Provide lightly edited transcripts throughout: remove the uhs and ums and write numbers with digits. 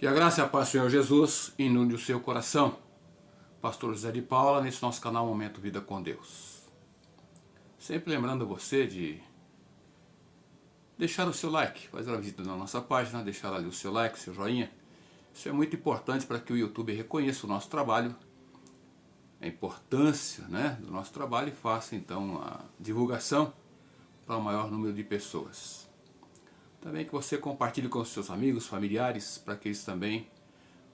Que a graça e a paz do Senhor Jesus inunde o seu coração. Pastor José de Paula, nesse nosso canal Momento Vida com Deus. Sempre lembrando você de deixar o seu like, fazer a visita na nossa página, deixar ali o seu like, seu joinha. Isso é muito importante para que o YouTube reconheça o nosso trabalho, a importância, do nosso trabalho e faça então a divulgação para o maior número de pessoas. Também que você compartilhe com os seus amigos, familiares, para que eles também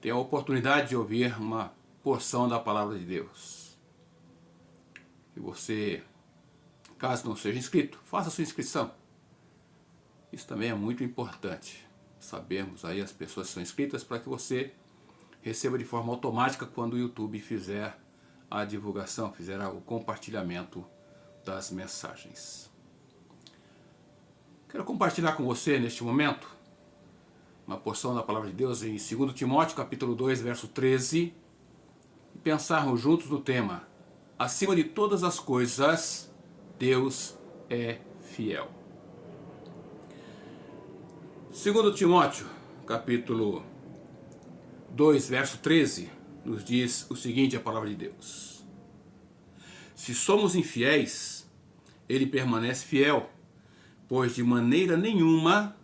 tenham a oportunidade de ouvir uma porção da palavra de Deus. E você, caso não seja inscrito, faça a sua inscrição. Isso também é muito importante, sabermos aí as pessoas que são inscritas para que você receba de forma automática quando o YouTube fizer a divulgação, fizer o compartilhamento das mensagens. Quero compartilhar com você neste momento uma porção da palavra de Deus em 2 Timóteo capítulo 2, verso 13, e pensarmos juntos no tema: acima de todas as coisas, Deus é fiel. 2 Timóteo capítulo 2, verso 13, nos diz o seguinte, a palavra de Deus: se somos infiéis, ele permanece fiel, pois de maneira nenhuma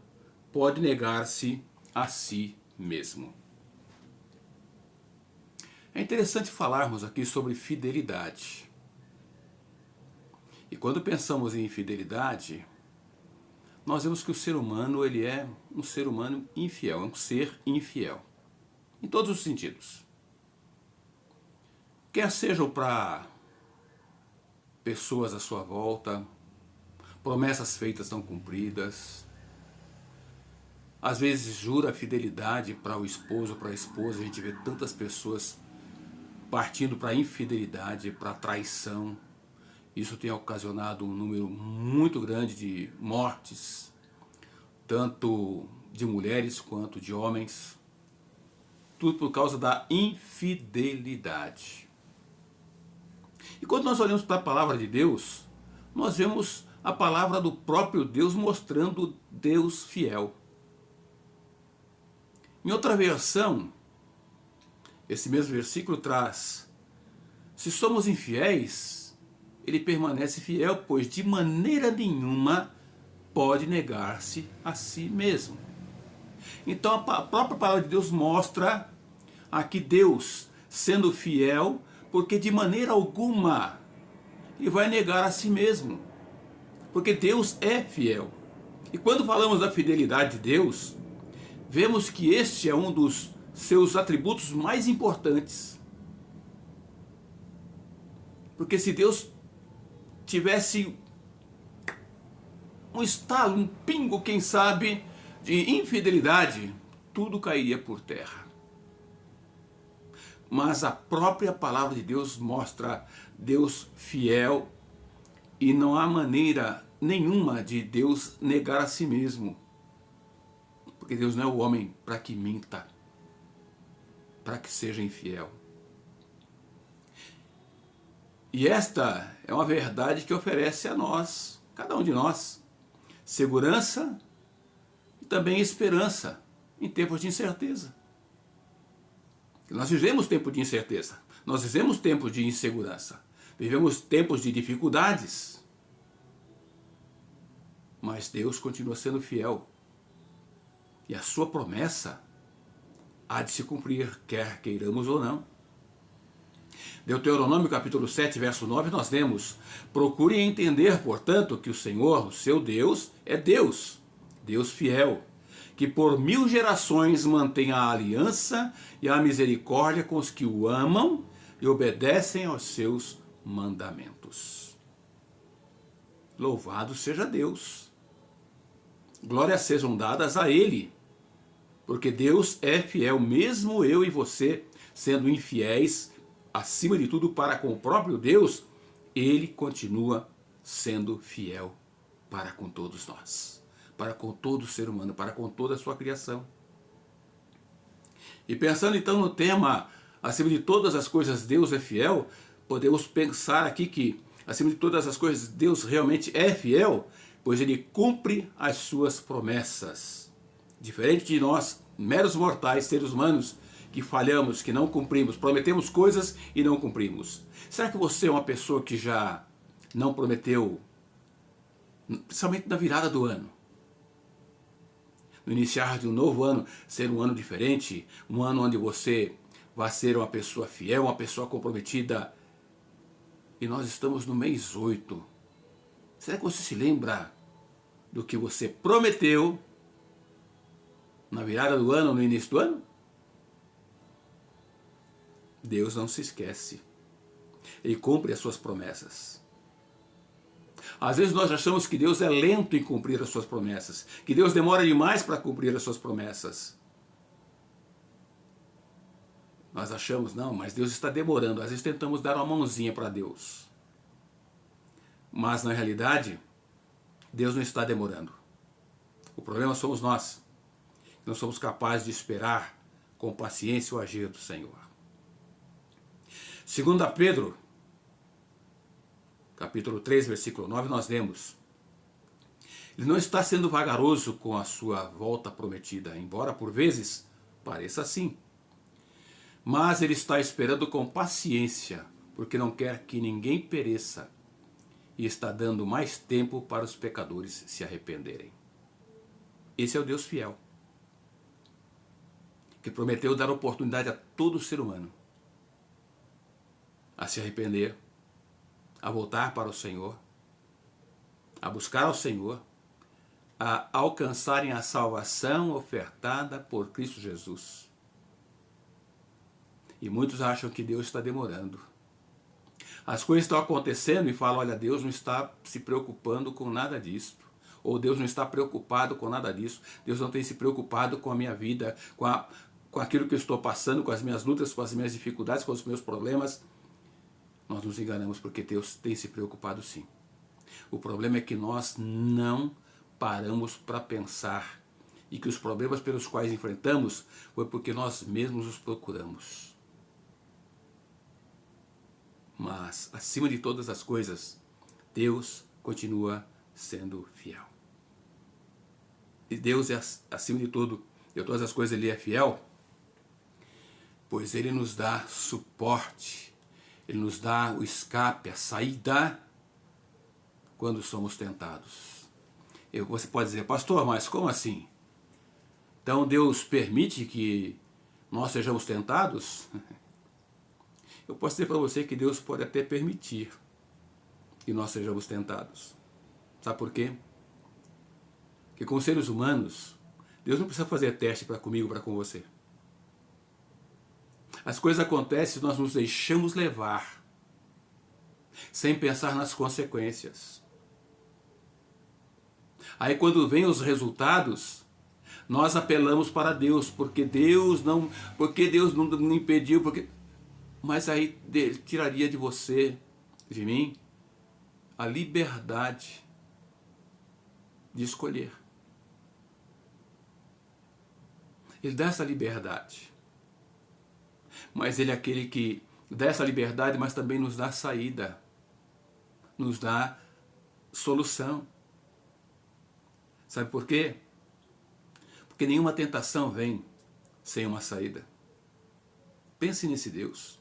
pode negar-se a si mesmo. É interessante falarmos aqui sobre fidelidade. E quando pensamos em fidelidade, nós vemos que o ser humano ele é um ser humano infiel, é um ser infiel. Em todos os sentidos. Quer sejam para pessoas à sua volta, promessas feitas não cumpridas. Às vezes jura fidelidade para o esposo, para a esposa. A gente vê tantas pessoas partindo para a infidelidade, para a traição. Isso tem ocasionado um número muito grande de mortes, tanto de mulheres quanto de homens. Tudo por causa da infidelidade. E quando nós olhamos para a palavra de Deus, nós vemos a palavra do próprio Deus mostrando Deus fiel. Em outra versão, esse mesmo versículo traz: se somos infiéis, ele permanece fiel, pois de maneira nenhuma pode negar-se a si mesmo. Então a própria palavra de Deus mostra aqui Deus sendo fiel, porque de maneira alguma ele vai negar a si mesmo. Porque Deus é fiel. E quando falamos da fidelidade de Deus, vemos que este é um dos seus atributos mais importantes. Porque se Deus tivesse um estalo, um pingo, quem sabe, de infidelidade, tudo cairia por terra. Mas a própria palavra de Deus mostra Deus fiel e não há maneira nenhuma de Deus negar a si mesmo. Porque Deus não é o homem para que minta, para que seja infiel. E esta é uma verdade que oferece a nós, cada um de nós, segurança e também esperança em tempos de incerteza. Nós vivemos tempos de incerteza, nós vivemos tempos de insegurança, vivemos tempos de dificuldades. Mas Deus continua sendo fiel. E a sua promessa há de se cumprir, quer queiramos ou não. Deuteronômio capítulo 7, verso 9, nós lemos: procure entender, portanto, que o Senhor, o seu Deus, é Deus, Deus fiel, que por 1000 gerações mantém a aliança e a misericórdia com os que o amam e obedecem aos seus mandamentos. Louvado seja Deus. Glórias sejam dadas a Ele, porque Deus é fiel, mesmo eu e você sendo infiéis, acima de tudo para com o próprio Deus, Ele continua sendo fiel para com todos nós, para com todo ser humano, para com toda a sua criação. E pensando então no tema, acima de todas as coisas Deus é fiel, podemos pensar aqui que, acima de todas as coisas, Deus realmente é fiel, pois Ele cumpre as suas promessas. Diferente de nós, meros mortais, seres humanos, que falhamos, que não cumprimos, prometemos coisas e não cumprimos. Será que você é uma pessoa que já não prometeu, principalmente na virada do ano? No iniciar de um novo ano, ser um ano diferente, um ano onde você vai ser uma pessoa fiel, uma pessoa comprometida. E nós estamos no mês 8. Será que você se lembra do que você prometeu na virada do ano, no início do ano? Deus não se esquece. Ele cumpre as suas promessas. Às vezes nós achamos que Deus é lento em cumprir as suas promessas, que Deus demora demais para cumprir as suas promessas. Nós achamos, não, mas Deus está demorando. Às vezes tentamos dar uma mãozinha para Deus. Mas na realidade, Deus não está demorando. O problema somos nós. Não somos capazes de esperar com paciência o agir do Senhor. 2 Pedro, capítulo 3, versículo 9, nós lemos: Ele não está sendo vagaroso com a sua volta prometida, embora por vezes pareça assim. Mas ele está esperando com paciência, porque não quer que ninguém pereça, e está dando mais tempo para os pecadores se arrependerem. Esse é o Deus fiel, que prometeu dar oportunidade a todo ser humano a se arrepender, a voltar para o Senhor, a buscar ao Senhor, a alcançarem a salvação ofertada por Cristo Jesus. E muitos acham que Deus está demorando. As coisas estão acontecendo e falam, olha, Deus não está se preocupando com nada disso. Ou Deus não está preocupado com nada disso. Deus não tem se preocupado com a minha vida, com aquilo que eu estou passando, com as minhas lutas, com as minhas dificuldades, com os meus problemas. Nós nos enganamos porque Deus tem se preocupado sim. O problema é que nós não paramos para pensar e que os problemas pelos quais enfrentamos foi porque nós mesmos os procuramos. Mas, acima de todas as coisas, Deus continua sendo fiel. E Deus é acima de tudo, de todas as coisas Ele é fiel, pois Ele nos dá suporte, Ele nos dá o escape, a saída, quando somos tentados. Você pode dizer, pastor, mas como assim? Então Deus permite que nós sejamos tentados? Eu posso dizer para você que Deus pode até permitir que nós sejamos tentados. Sabe por quê? Porque com seres humanos, Deus não precisa fazer teste para comigo, para com você. As coisas acontecem e nós nos deixamos levar, sem pensar nas consequências. Aí quando vem os resultados, nós apelamos para Deus, porque Deus não impediu, mas aí Ele tiraria de você, de mim, a liberdade de escolher. Ele dá essa liberdade. Mas Ele é aquele que dá essa liberdade, mas também nos dá saída. Nos dá solução. Sabe por quê? Porque nenhuma tentação vem sem uma saída. Pense nesse Deus.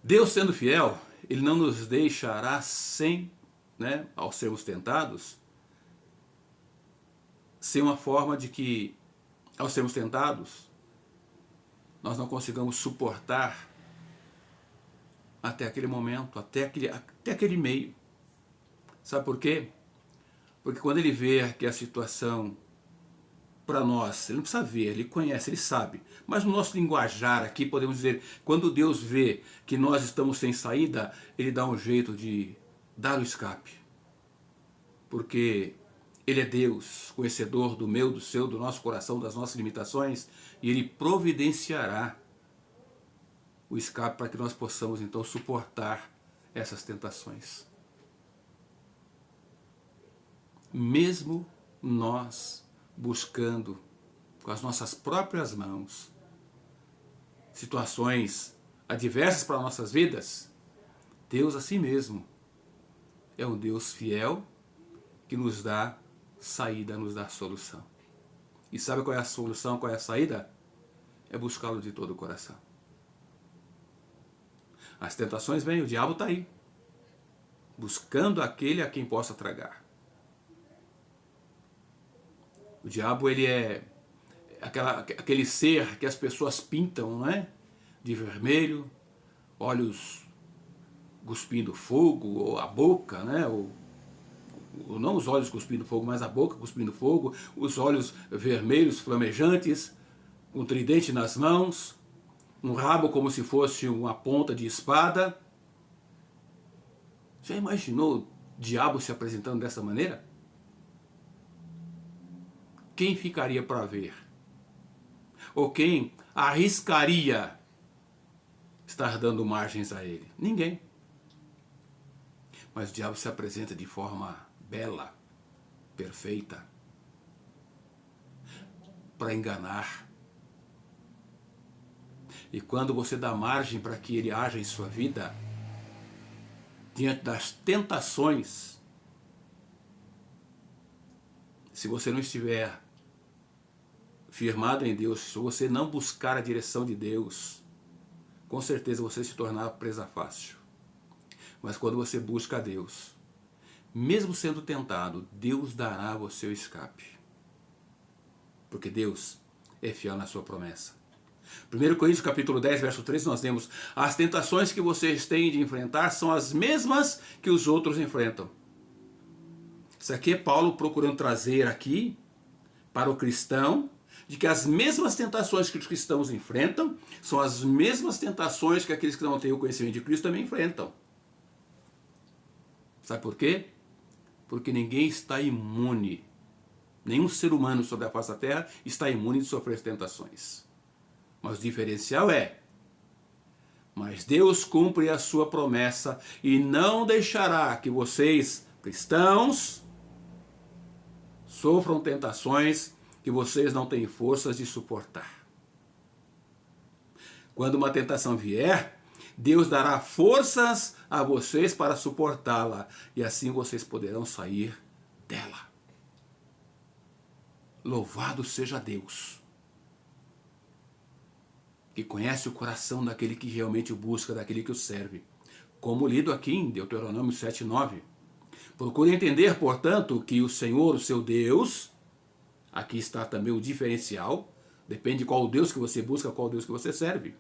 Deus sendo fiel, Ele não nos deixará sem, ao sermos tentados, sem uma forma de que, ao sermos tentados, nós não consigamos suportar até aquele momento, até aquele meio. Sabe por quê? Porque quando Ele vê que a situação, para nós, Ele não precisa ver, Ele conhece, Ele sabe. Mas no nosso linguajar aqui, podemos dizer, quando Deus vê que nós estamos sem saída, Ele dá um jeito de dar o escape. Porque Ele é Deus, conhecedor do meu, do seu, do nosso coração, das nossas limitações, e Ele providenciará o escape para que nós possamos então suportar essas tentações. Mesmo nós buscando com as nossas próprias mãos situações adversas para nossas vidas, Deus assim mesmo é um Deus fiel que nos dá saída, nos dá solução. E sabe qual é a solução, qual é a saída? É buscá-lo de todo o coração. As tentações vêm, o diabo está aí, buscando aquele a quem possa tragar. O diabo, ele é aquele ser que as pessoas pintam, não é? De vermelho, olhos cuspindo fogo, ou a boca, né? Ou não os olhos cuspindo fogo, mas a boca cuspindo fogo, os olhos vermelhos, flamejantes, um tridente nas mãos, um rabo como se fosse uma ponta de espada. Já imaginou o diabo se apresentando dessa maneira? Quem ficaria para ver? Ou quem arriscaria estar dando margens a ele? Ninguém. Mas o diabo se apresenta de forma bela, perfeita, para enganar. E quando você dá margem para que ele haja em sua vida, diante das tentações, se você não estiver firmado em Deus, se você não buscar a direção de Deus, com certeza você se tornará presa fácil. Mas quando você busca a Deus, mesmo sendo tentado, Deus dará a você o escape. Porque Deus é fiel na sua promessa. 1 Coríntios capítulo 10, verso 3, nós temos: as tentações que vocês têm de enfrentar são as mesmas que os outros enfrentam. Isso aqui é Paulo procurando trazer aqui para o cristão, de que as mesmas tentações que os cristãos enfrentam são as mesmas tentações que aqueles que não têm o conhecimento de Cristo também enfrentam. Sabe por quê? Porque ninguém está imune. Nenhum ser humano sobre a face da terra está imune de sofrer tentações. Mas o diferencial é: mas Deus cumpre a sua promessa e não deixará que vocês, cristãos, sofram tentações que vocês não têm forças de suportar. Quando uma tentação vier, Deus dará forças a vocês para suportá-la, e assim vocês poderão sair dela. Louvado seja Deus, que conhece o coração daquele que realmente o busca, daquele que o serve. Como lido aqui em Deuteronômio 7:9. Procure entender, portanto, que o Senhor, o seu Deus, aqui está também o diferencial, depende de qual Deus que você busca, qual Deus que você serve.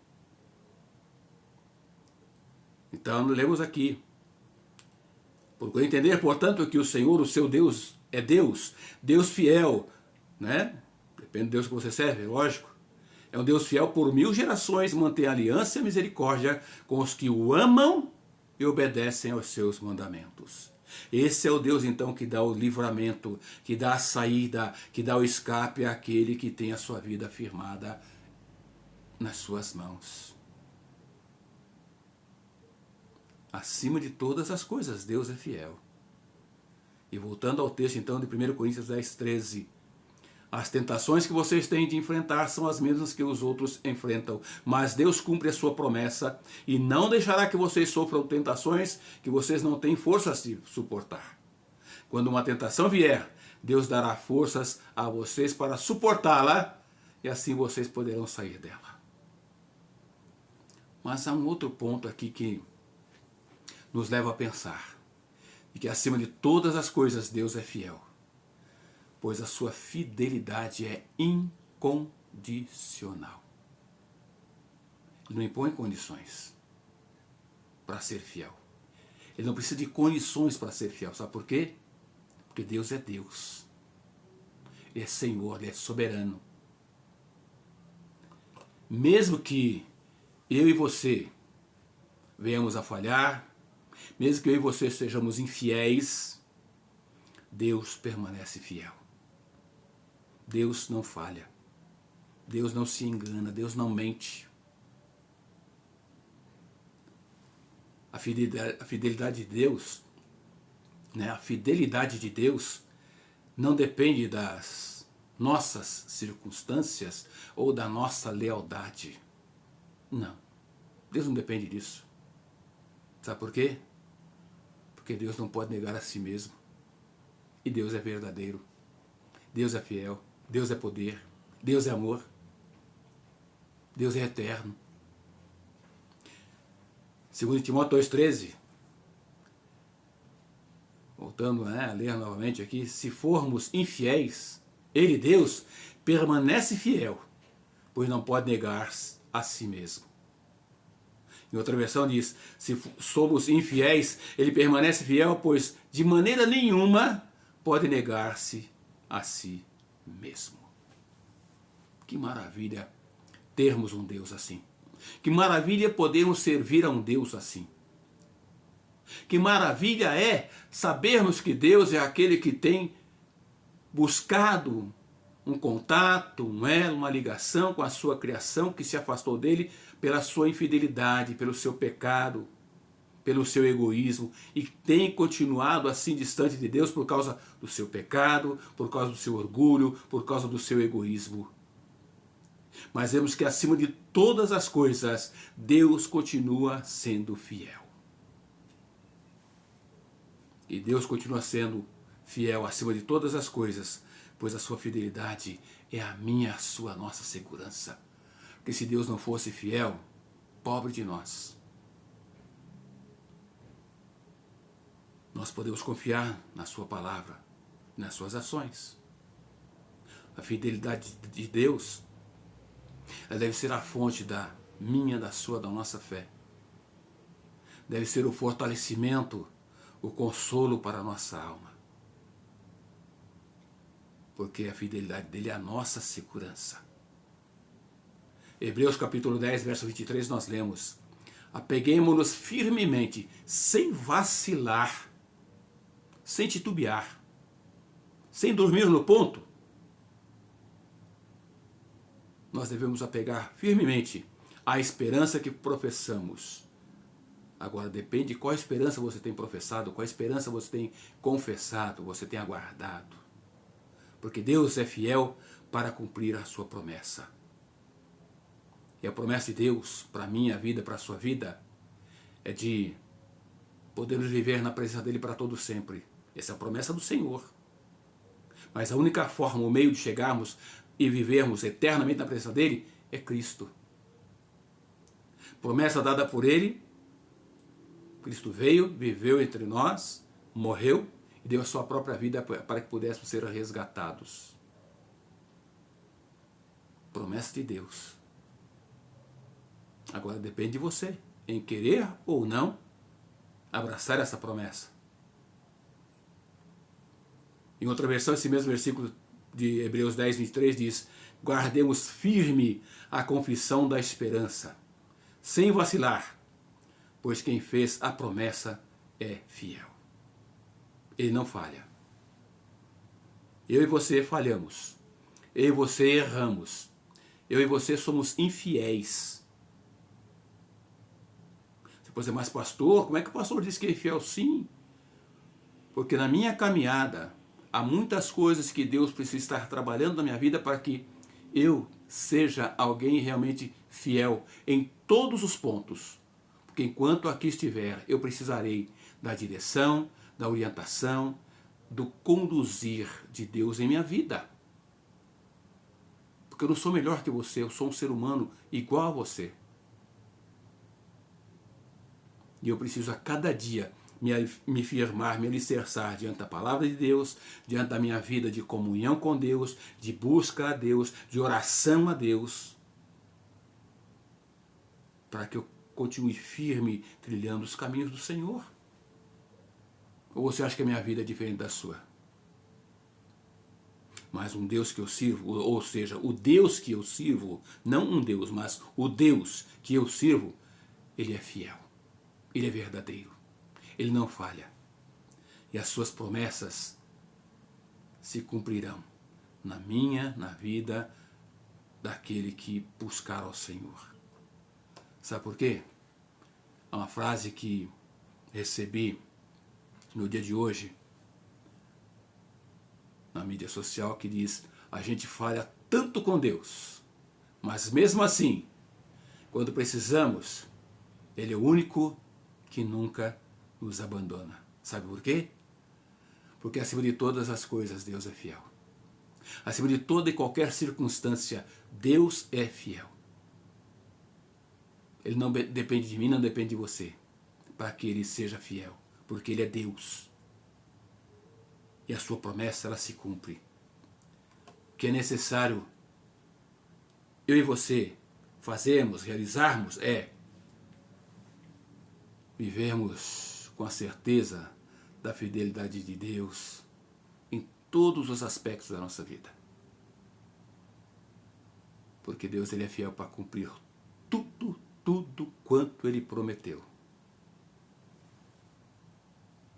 Então, lemos aqui: procure entender, portanto, que o Senhor, o seu Deus, é Deus, Deus fiel, né? Depende do Deus que você serve, lógico. É um Deus fiel por 1000 gerações, mantém aliança e misericórdia com os que o amam e obedecem aos seus mandamentos. Esse é o Deus, então, que dá o livramento, que dá a saída, que dá o escape àquele que tem a sua vida firmada nas suas mãos. Acima de todas as coisas, Deus é fiel. E voltando ao texto, então, de 1 Coríntios 10:13. As tentações que vocês têm de enfrentar são as mesmas que os outros enfrentam, mas Deus cumpre a sua promessa e não deixará que vocês sofram tentações que vocês não têm forças de suportar. Quando uma tentação vier, Deus dará forças a vocês para suportá-la e assim vocês poderão sair dela. Mas há um outro ponto aqui que nos leva a pensar, e que acima de todas as coisas Deus é fiel, pois a sua fidelidade é incondicional. Ele não impõe condições para ser fiel. Ele não precisa de condições para ser fiel. Sabe por quê? Porque Deus é Deus. Ele é Senhor, Ele é soberano. Mesmo que eu e você venhamos a falhar, mesmo que eu e você sejamos infiéis, Deus permanece fiel. Deus não falha. Deus não se engana. Deus não mente. A fidelidade de Deus, né? A fidelidade de Deus não depende das nossas circunstâncias ou da nossa lealdade. Não. Deus não depende disso. Sabe por quê? Porque Deus não pode negar a si mesmo. E Deus é verdadeiro. Deus é fiel. Deus é poder, Deus é amor, Deus é eterno. Segundo Timóteo 2,13, voltando a ler novamente aqui, se formos infiéis, Ele, Deus, permanece fiel, pois não pode negar a si mesmo. Em outra versão diz, se somos infiéis, Ele permanece fiel, pois de maneira nenhuma pode negar-se a si mesmo. Que maravilha termos um Deus assim. Que maravilha podermos servir a um Deus assim. Que maravilha é sabermos que Deus é aquele que tem buscado um contato, um elo, uma ligação com a sua criação que se afastou dele pela sua infidelidade, pelo seu pecado, pelo seu egoísmo e tem continuado assim distante de Deus por causa do seu pecado, por causa do seu orgulho, por causa do seu egoísmo. Mas vemos que acima de todas as coisas, Deus continua sendo fiel. E Deus continua sendo fiel acima de todas as coisas, pois a sua fidelidade é a minha, a sua, a nossa segurança. Porque se Deus não fosse fiel, pobre de nós. Nós podemos confiar na sua palavra, nas suas ações. A fidelidade de Deus, ela deve ser a fonte da minha, da sua, da nossa fé. Deve ser o fortalecimento, o consolo para a nossa alma. Porque a fidelidade dele é a nossa segurança. Hebreus capítulo 10, verso 23, nós lemos: apeguemo-nos firmemente, sem vacilar, sem titubear, sem dormir no ponto. Nós devemos apegar firmemente à esperança que professamos. Agora depende de qual esperança você tem professado, qual esperança você tem confessado, você tem aguardado. Porque Deus é fiel para cumprir a sua promessa. E a promessa de Deus para a minha vida, para a sua vida, é de podermos viver na presença dele para todo sempre. Essa é a promessa do Senhor. Mas a única forma, o meio de chegarmos e vivermos eternamente na presença dele é Cristo. Promessa dada por ele. Cristo veio, viveu entre nós, morreu e deu a sua própria vida para que pudéssemos ser resgatados. Promessa de Deus. Agora depende de você, em querer ou não abraçar essa promessa. Em outra versão, esse mesmo versículo de Hebreus 10, 23 diz: guardemos firme a confissão da esperança, sem vacilar, pois quem fez a promessa é fiel. Ele não falha. Eu e você falhamos. Eu e você erramos. Eu e você somos infiéis. Você pode dizer, mas pastor, como é que o pastor diz que é infiel? Sim, porque na minha caminhada há muitas coisas que Deus precisa estar trabalhando na minha vida para que eu seja alguém realmente fiel em todos os pontos. Porque enquanto aqui estiver, eu precisarei da direção, da orientação, do conduzir de Deus em minha vida. Porque eu não sou melhor que você, eu sou um ser humano igual a você. E eu preciso a cada dia me firmar, me alicerçar diante da palavra de Deus, diante da minha vida de comunhão com Deus, de busca a Deus, de oração a Deus, para que eu continue firme trilhando os caminhos do Senhor. Ou você acha que a minha vida é diferente da sua? Mas um Deus que eu sirvo, ou seja, o Deus que eu sirvo, não um Deus, mas o Deus que eu sirvo, ele é fiel, ele é verdadeiro, ele não falha. E as suas promessas se cumprirão na minha, na vida daquele que buscar ao Senhor. Sabe por quê? Há uma frase que recebi no dia de hoje, na mídia social, que diz: a gente falha tanto com Deus, mas mesmo assim, quando precisamos, ele é o único que nunca nos abandona. Sabe por quê? Porque acima de todas as coisas Deus é fiel. Acima de toda e qualquer circunstância, Deus é fiel. Ele não depende de mim, não depende de você, para que Ele seja fiel, porque Ele é Deus. E a sua promessa, ela se cumpre. O que é necessário eu e você fazermos, realizarmos, é vivermos com a certeza da fidelidade de Deus em todos os aspectos da nossa vida. Porque Deus, Ele é fiel para cumprir tudo quanto Ele prometeu.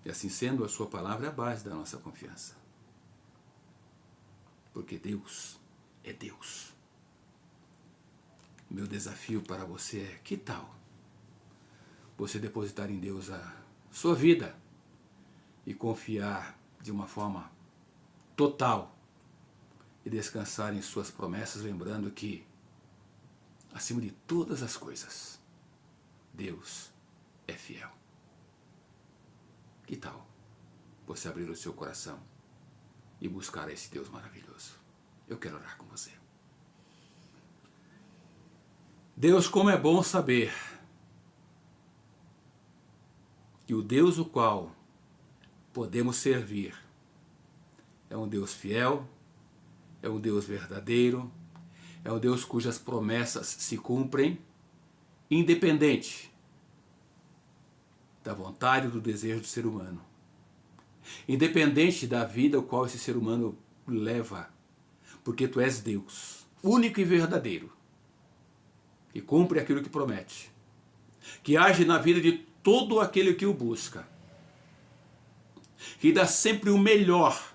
E assim sendo, a sua palavra é a base da nossa confiança. Porque Deus é Deus. Meu desafio para você é, que tal você depositar em Deus a sua vida e confiar de uma forma total e descansar em suas promessas, lembrando que, acima de todas as coisas, Deus é fiel. Que tal você abrir o seu coração e buscar esse Deus maravilhoso? Eu quero orar com você. Deus, como é bom saber que o Deus o qual podemos servir é um Deus fiel, é um Deus verdadeiro, é um Deus cujas promessas se cumprem, independente da vontade e do desejo do ser humano, independente da vida o qual esse ser humano leva, porque Tu és Deus, único e verdadeiro, que cumpre aquilo que promete, que age na vida de todo aquele que o busca, que dá sempre o melhor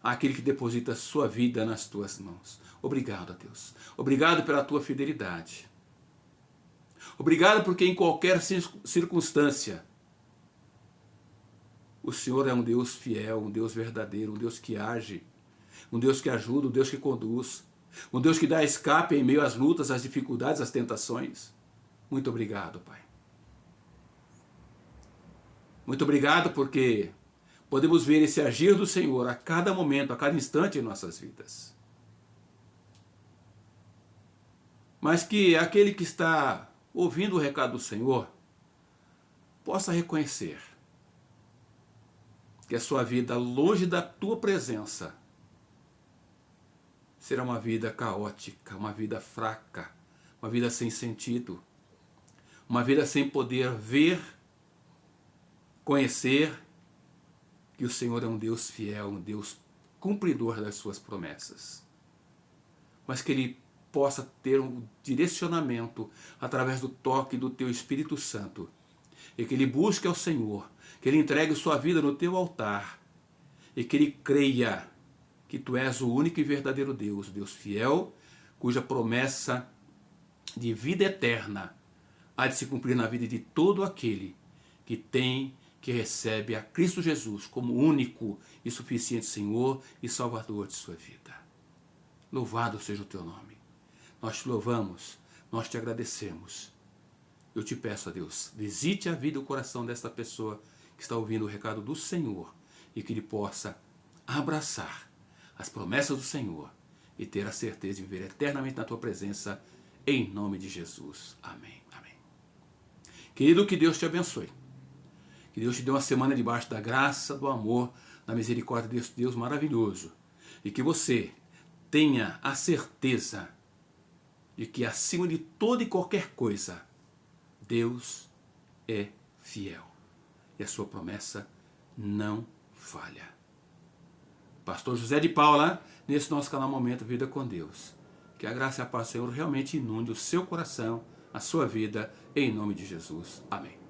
àquele que deposita sua vida nas Tuas mãos. Obrigado, a Deus. Obrigado pela Tua fidelidade. Obrigado porque em qualquer circunstância o Senhor é um Deus fiel, um Deus verdadeiro, um Deus que age, um Deus que ajuda, um Deus que conduz, um Deus que dá escape em meio às lutas, às dificuldades, às tentações. Muito obrigado, Pai. Muito obrigado porque podemos ver esse agir do Senhor a cada momento, a cada instante em nossas vidas. Mas que aquele que está ouvindo o recado do Senhor possa reconhecer que a sua vida longe da Tua presença será uma vida caótica, uma vida fraca, uma vida sem sentido, uma vida sem poder ver, conhecer que o Senhor é um Deus fiel, um Deus cumpridor das suas promessas. Mas que Ele possa ter um direcionamento através do toque do Teu Espírito Santo. E que ele busque ao Senhor, que ele entregue sua vida no Teu altar. E que ele creia que Tu és o único e verdadeiro Deus, Deus fiel, cuja promessa de vida eterna há de se cumprir na vida de todo aquele que tem, que recebe a Cristo Jesus como único e suficiente Senhor e Salvador de sua vida. Louvado seja o Teu nome. Nós Te louvamos, nós Te agradecemos. Eu Te peço, a Deus, visite a vida e o coração desta pessoa que está ouvindo o recado do Senhor e que ele possa abraçar as promessas do Senhor e ter a certeza de viver eternamente na Tua presença, em nome de Jesus. Amém. Amém. Querido, que Deus te abençoe. Que Deus te dê uma semana debaixo da graça, do amor, da misericórdia desse Deus maravilhoso. E que você tenha a certeza de que acima de toda e qualquer coisa, Deus é fiel. E a sua promessa não falha. Pastor José de Paula, nesse nosso canal Momento Vida com Deus. Que a graça e a paz do Senhor realmente inunde o seu coração, a sua vida, em nome de Jesus. Amém.